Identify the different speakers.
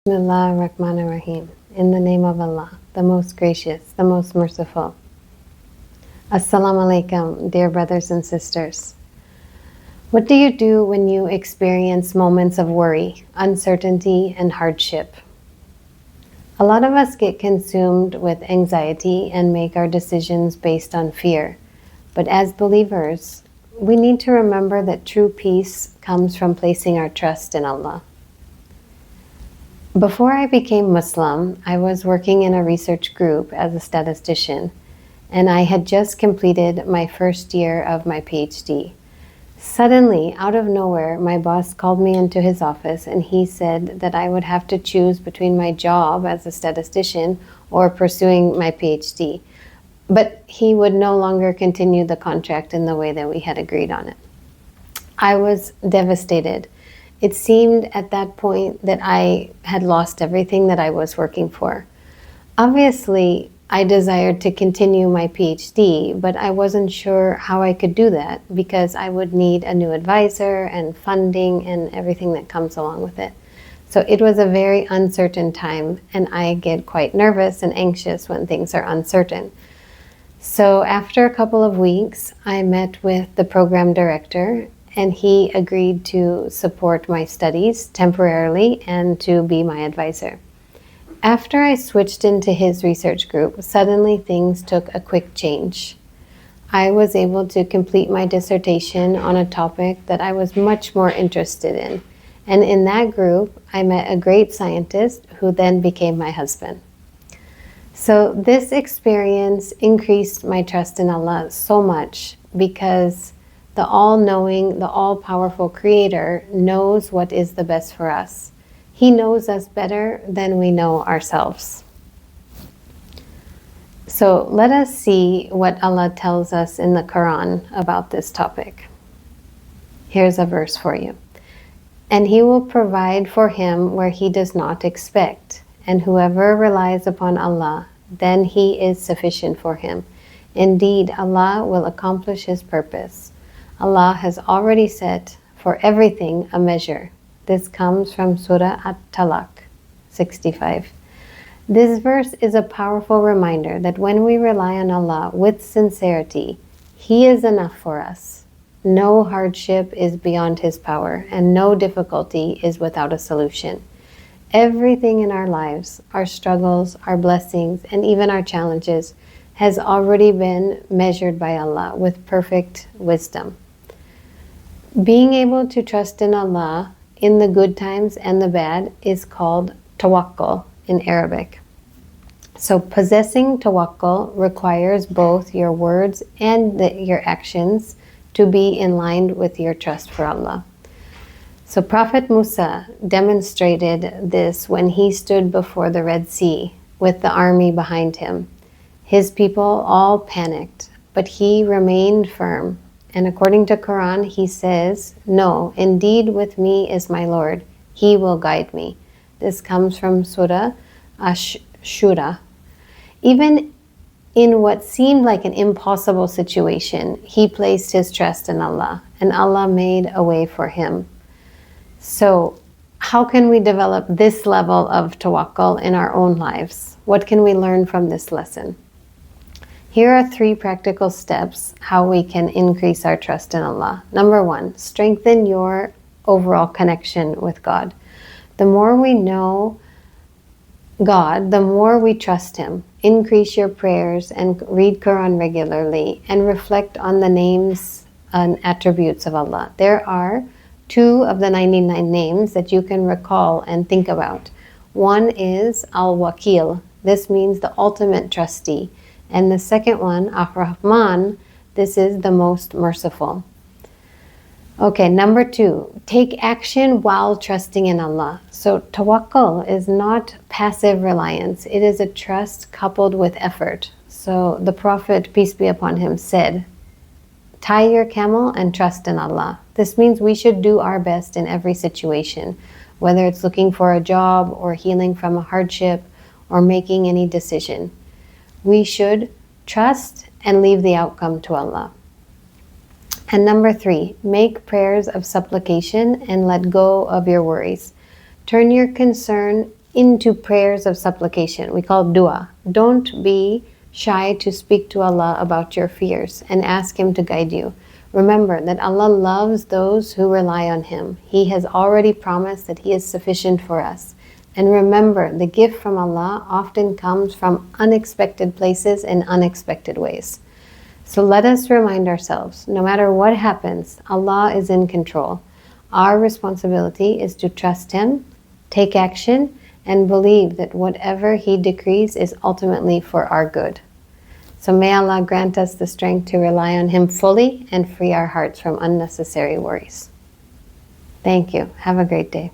Speaker 1: Bismillah ar-Rahman ar-Rahim. In the name of Allah, the most gracious, the most merciful. Assalamu alaikum, dear brothers and sisters. What do you do when you experience moments of worry, uncertainty, and hardship? A lot of us get consumed with anxiety and make our decisions based on fear. But as believers, we need to remember that true peace comes from placing our trust in Allah. Before I became Muslim, I was working in a research group as a statistician, and I had just completed my first year of my PhD. Suddenly, out of nowhere, my boss called me into his office and he said that I would have to choose between my job as a statistician or pursuing my PhD. But he would no longer continue the contract in the way that we had agreed on it. I was devastated. It seemed at that point that I had lost everything that I was working for. Obviously, I desired to continue my PhD, but I wasn't sure how I could do that because I would need a new advisor and funding and everything that comes along with it. So it was a very uncertain time, and I get quite nervous and anxious when things are uncertain. So after a couple of weeks, I met with the program director, and he agreed to support my studies temporarily and to be my advisor. After I switched into his research group, suddenly things took a quick change. I was able to complete my dissertation on a topic that I was much more interested in. And in that group, I met a great scientist who then became my husband. So this experience increased my trust in Allah so much because the all-knowing, the all-powerful Creator knows what is the best for us. He knows us better than we know ourselves. So let us see what Allah tells us in the Quran about this topic. Here's a verse for you. And He will provide for him where he does not expect, and whoever relies upon Allah, then He is sufficient for him. Indeed, Allah will accomplish His purpose. Allah has already set for everything a measure. This comes from Surah At-Talaq 65. This verse is a powerful reminder that when we rely on Allah with sincerity, He is enough for us. No hardship is beyond His power, and no difficulty is without a solution. Everything in our lives, our struggles, our blessings, and even our challenges has already been measured by Allah with perfect wisdom. Being able to trust in Allah in the good times and the bad is called tawakkul in Arabic. So possessing tawakkul requires both your words and your actions to be in line with your trust for Allah. So Prophet Musa demonstrated this when he stood before the Red Sea with the army behind him. His people all panicked, but he remained firm. And according to Quran, he says, "No, indeed with me is my Lord. He will guide me." This comes from Surah Ash-Shura. Even in what seemed like an impossible situation, he placed his trust in Allah, and Allah made a way for him. So, how can we develop this level of tawakkul in our own lives? What can we learn from this lesson? Here are 3 practical steps how we can increase our trust in Allah. Number 1, strengthen your overall connection with God. The more we know God, the more we trust Him. Increase your prayers and read Quran regularly and reflect on the names and attributes of Allah. There are 2 of the 99 names that you can recall and think about. One is Al-Wakil. This means the ultimate trustee. And the second one, Ar-Rahman, this is the most merciful. Okay, number 2, take action while trusting in Allah. So tawakkul is not passive reliance. It is a trust coupled with effort. So the Prophet, peace be upon him, said, "Tie your camel and trust in Allah." This means we should do our best in every situation, whether it's looking for a job or healing from a hardship or making any decision. We should trust and leave the outcome to Allah. And number 3, make prayers of supplication and let go of your worries. Turn your concern into prayers of supplication. We call it dua. Don't be shy to speak to Allah about your fears and ask Him to guide you. Remember that Allah loves those who rely on Him. He has already promised that He is sufficient for us. And remember, the gift from Allah often comes from unexpected places in unexpected ways. So let us remind ourselves, no matter what happens, Allah is in control. Our responsibility is to trust Him, take action, and believe that whatever He decrees is ultimately for our good. So may Allah grant us the strength to rely on Him fully and free our hearts from unnecessary worries. Thank you. Have a great day.